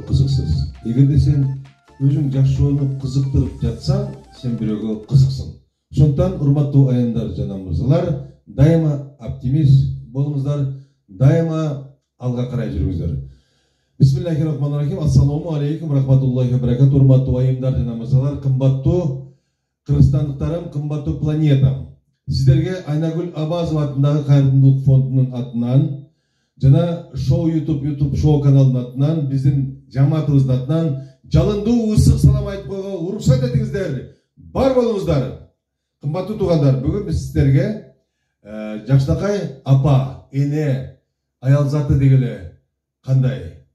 кызыксыз. Эгерде сен өзүң жашоону кызыктырып жатсаң, сен бирөөгө кызыксың. Ошондон урматтуу айымдар жана мырзалар, дайыма оптимист болуңуздар, дайыма алга карай жүрүңүздөр. Бисмиллахиррахманиррахим. Ассаламу алейкум рахматуллахи ва баракатуh. Урматтуу айымдар жана мырзалар, кымбаттуу кыргызстандыктарым, кымбаттуу планетам. Сиздерге Айнагүл Абазова атындагы Кайрымдуулук фондунун атынан жана шоу YouTube шоу каналынын атынан, биздин жамаатыбыздын атынан жалындуу ысык салам айтып койгонго уруксат этиңиздер. Бар болуңуздар. Кымбаттуу туугандар, бүгүн биз сиздерге жакшынакай апа, эне, аял заты дегеле кандай,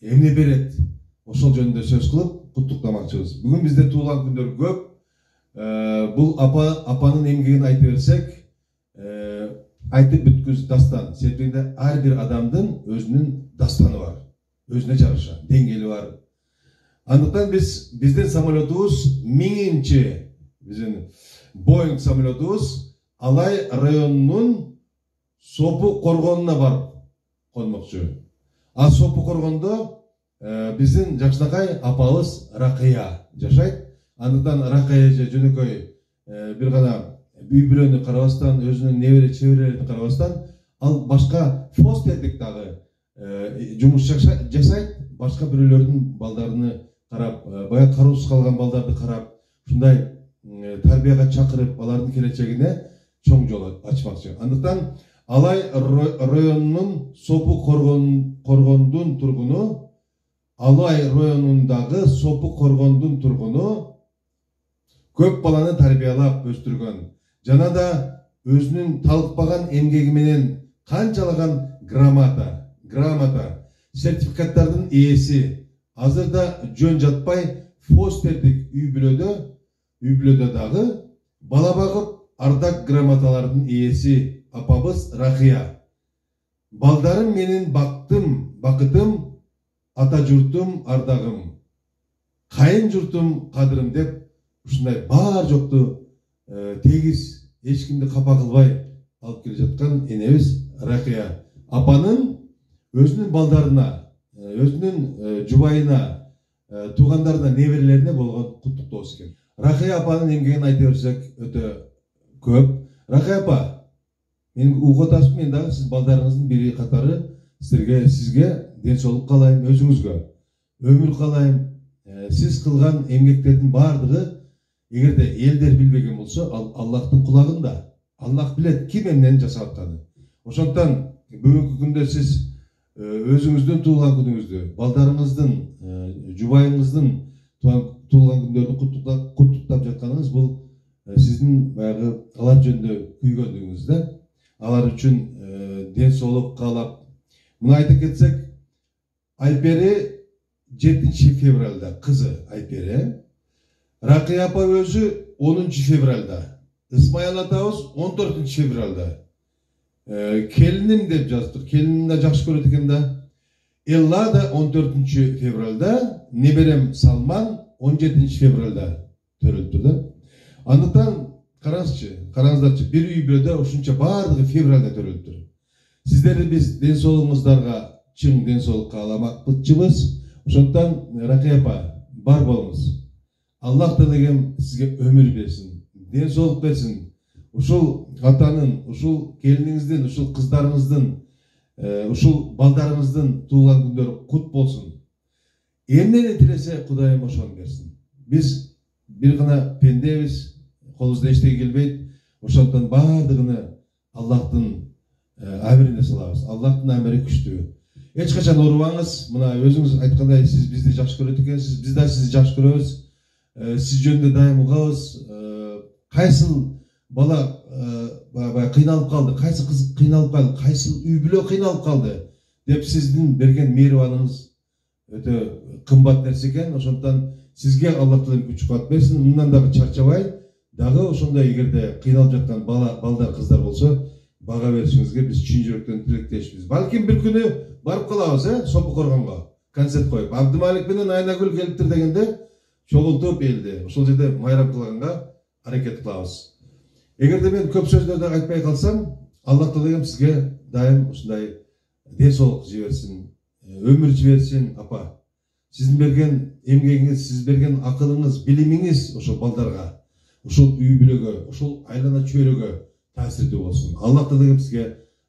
эмне берет, ошол жөнүндө сөз кылып куттуктамакчыбыз. Бүгүн бизде туулган күндөр көп. Бул апанын эмгегин айтып берсек, айтып бүткүз дастан. Себебинде ар бир адамдын өзүнүн дастаны бар, өзүнө жараша деңгээли бар. Андыктан биздин самолетубуз 1000-чи, биздин Boeing самолетубуз Алай районунун Сопу коргонуна барып конмокчу. А Сопу коргондо биздин жакшынакай апабыз Ракыя жашайт. Андыктан Ракыя же жөнөкөй бир гана үй бүлөнү карабастан, өзүнүн небере чеберелерин карабастан, ал башка фостердик дагы жумуш жасайт, башка бирөөлөрдүн балдарыны карап, бая кароосуз калган балдарды карап, ушундай тарбияга чакырып, алардын келечегине чоң жол ачмакчы. Андыктан Алай районунун Сопу коргондун тургуну, Алай районундагы Сопу коргондун тургуну көп баланы тарбиялап өстүргөн, жана да өзүнүн талыкпаган эмгеги менен канчалаган грамота, сертификаттардын ээси, азырда жөн жатпай фостердик үй бүлөдө дагы бала багып ардак грамоталардын ээси апабыз Ракыя. Балдарым менин бакытым, ата журтум ардагым, кайын журтум кадырым деп ушундай бар жокту тегиз, эч кимди капа кылбай алып келе жаткан энебиз Ракыя апанын өзүнүн балдарына, өзүнүн жубайына, туугандарына, неберелерине болгон куттуктоосу экен. Ракыя апанын эмгегин айта берсек өтө көп. Ракыя апа, мен угутасым, мен дагы сиз балдарыңыздын бири катары сизге ден соолук каалайм, өзүңүзгө өмүр каалайм. Сиз кылган эмгектердин баардыгы эгерде элдер билбеген болсо, ал Аллахтын кулагында. Аллах билет ким эмнени жасап атканын. Ошондон бүгүнкү күндө сиз өзүңүздүн туулган күнүңүздү, балдарыңыздын, жубайыңыздын туулган күндөрүн куттуктап жатканыңыз бул сиздин баягы алар жөнүндө күйгөндүгүңүз да. Алар үчүн ден соолук каалап, муну айта кетсек, Айпери 7 февралда кызы Айпери, Ракыя апа өзү 10 февралда, Исмайыл атабыз 14 февралда. Келиним деп жаздык, келиним да жакшы көрөт экен да. Элла да 14 февралда, неберем Салман 17 февралда төрөлүптүр да. Андыктан караңыздарчы, бир үй бүлөдө ушунча баардыгы февралда төрөлүптүр. Сиздерди биз ден соолугуңуздарга чың ден соолук кааламакчыбыз. Ошондон Ракыя апа, бар болуңуз. Аллах Тағала сизге өмүр берсин, ден соолук берсин. Ушул атанын, ушул келиниңиздин, ушул кыздарыңыздын, ушул балдарыңыздын туулган күндөрү кут болсун. Эмнени тилесе Кудайым ошону берсин. Биз бир гана пендебиз, колубузда эчтеке келбейт. Ошондон баардыгыны Аллахтын амирине салабыз. Аллахтын амири күчтүү. Эч качан оорубаңыз. Мына өзүңүз айткандай, сиз бизди жакшы көрөт экенсиз, биз да сизди жакшы көрөбүз. Сиз жөнүндө дайым угабыз. Кайсыл бала кыйналып калды, кайсы кыз кыйналып калды, кайсы үй бүлө кыйналып калды деп сиздин берген мейрибаныңыз өтө кымбат нерсе экен. Ошондон сизге Аллах Тағала күч кубат берсин. Мындан дагы чарчабай, дагы ошондой эгерде кыйналып жаткан балдар, кыздар болсо, бага беришиңизге биз чын жүрөктөн тилектешпиз. Балким бир күнү барып калабыз, Сопу коргонго концерт коюп. Абдымалик менен Айнагүл келиптир дегенде чогултуп элди ошол жерде майрам кылганга аракет кылабыз. Эгерде мен көп сөздөрдү айтпай калсам, Аллах Тағала сизге дайым ушундай ден соолук жиберсин, өмүр жиберсин апа. Сиздин берген эмгегиңиз, сиз берген акылыңыз, билимиңиз ошол балдарга, ошол үй бүлөгө, ошол айлана чөйрөгө таасирдүү болсун. Аллах Таала сизге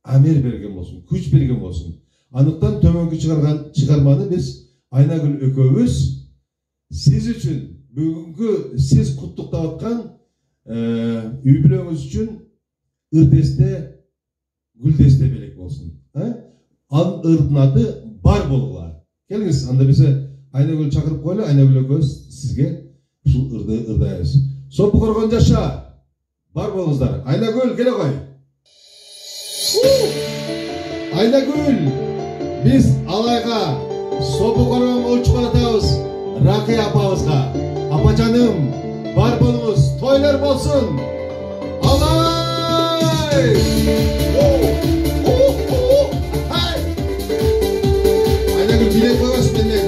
амир берген болсун, күч берген болсун. Анықтан төмөнкү чыгарган чыгарманы биз Айнагүл экөөбүз сиз үчүн бүгүнкү сиз куттуктап аткан үй бүлөңүз үчүн ырдесте, гүлдесте белек болсун. Ал ырдын аты бар болула. Келиңиз, анда бизе Айнагүл чакырып койлу, Айнагүл экөөбүз сизге ушул ырды ырдайбыз. Сопу коргон жаша, бар болуңуздар. Айнагүл келе кой. Айнагүл, биз алайга сопу коргон олчук атабыз, Ракия апабызга. Апачаным, бар болуңуз, тойлор болсун. Алай! Айнагүл билет койбосун менден.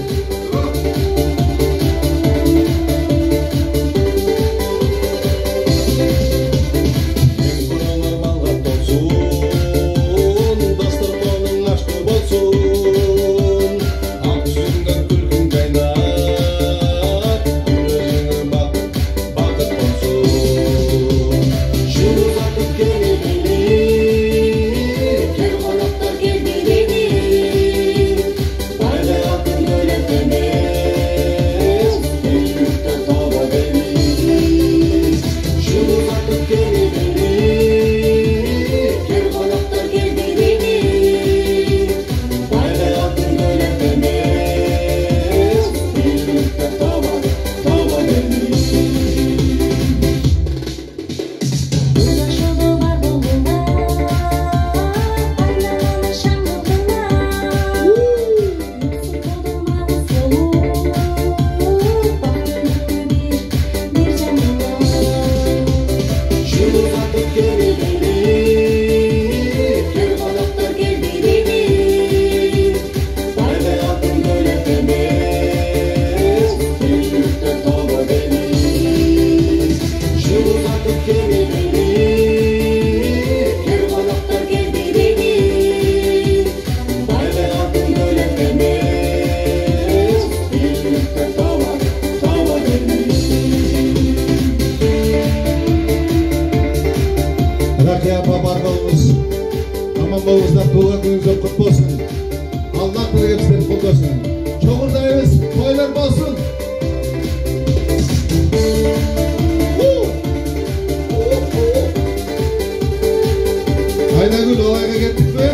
Айнагүл олайга кеттик пе?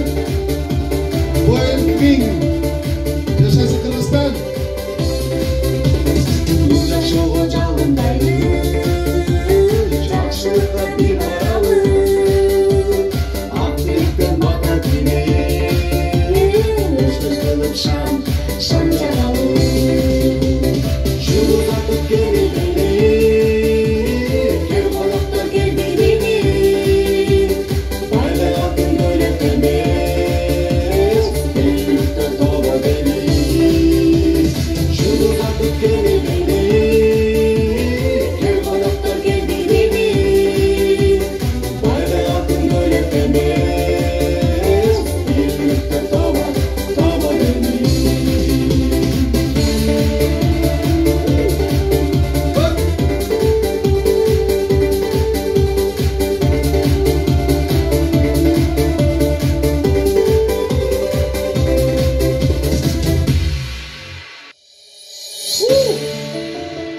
Бойын миң. Жашасы Кыргызстан. Жашоого жалындайды, жакшылыкка бир баралы. Ак тилектен бата тилек, өз-өз кылып шам жаралы. Жыл узатып келгенде, кел коноктор келбейдими?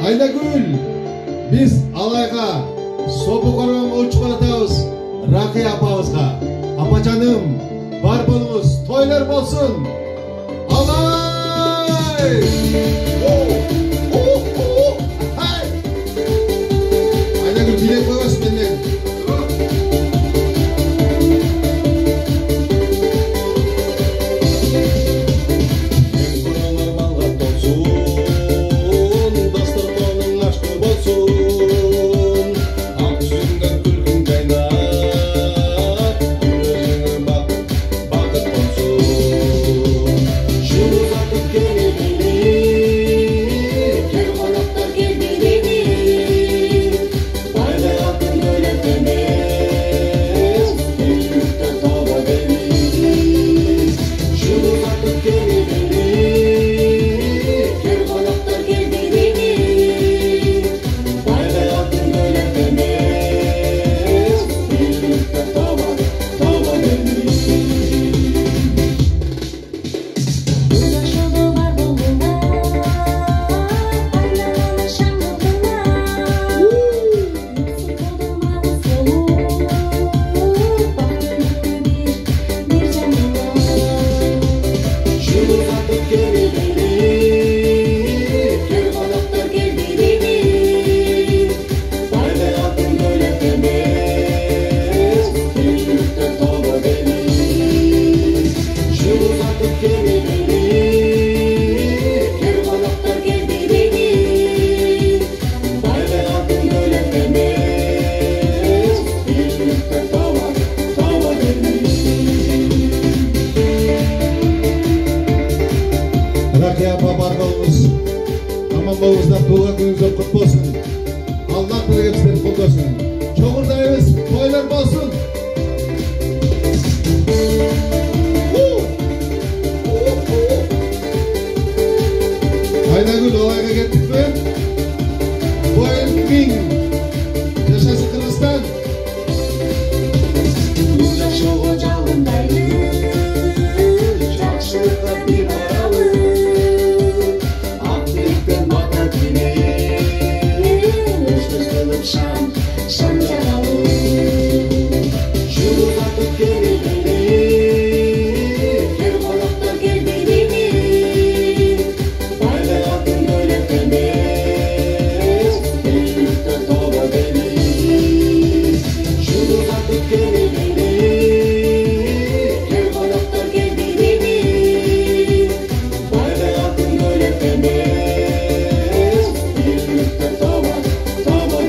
Айнагүл, биз алайга сопу коргон олчук атабыз, Ракия апабызга. Апачаным, бар болуңуз, тойлор болсун. Алай! Айнагүл билет койбосун менден. Жыл узатып келгенде, Рахмет бар болуңуз. Аман болуңуздар, туылган күнүңүздөр кут болсун. Аллах тилегибиздерди колдосун. Чоңурдайбыз, тойлор болсун. Айнагүл олайга кеттикпи? Бойын миң. Жашасын Кыргызстан. Жашоого жагымдайды, жакшылыкка бир аралы. Ак тилектен бата тилейм, өз-өз кылып шам жаралы. Жулузатып келбейли, кел коноктор келбейли. Байлыгатын бөлөп эмес, бийликте тобо дейли. Жулузатып келбейли, кел коноктор келбейли. Байлыгатын бөлөп эмес, бийликте тобо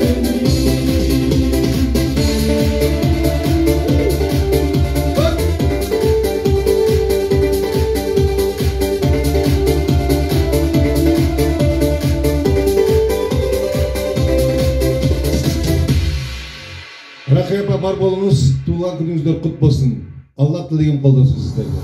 дейли. Рахмет бар болуңуз. Туылган күнүңүздөр кут болсун. Аллах тилегин колдосун сиздерге.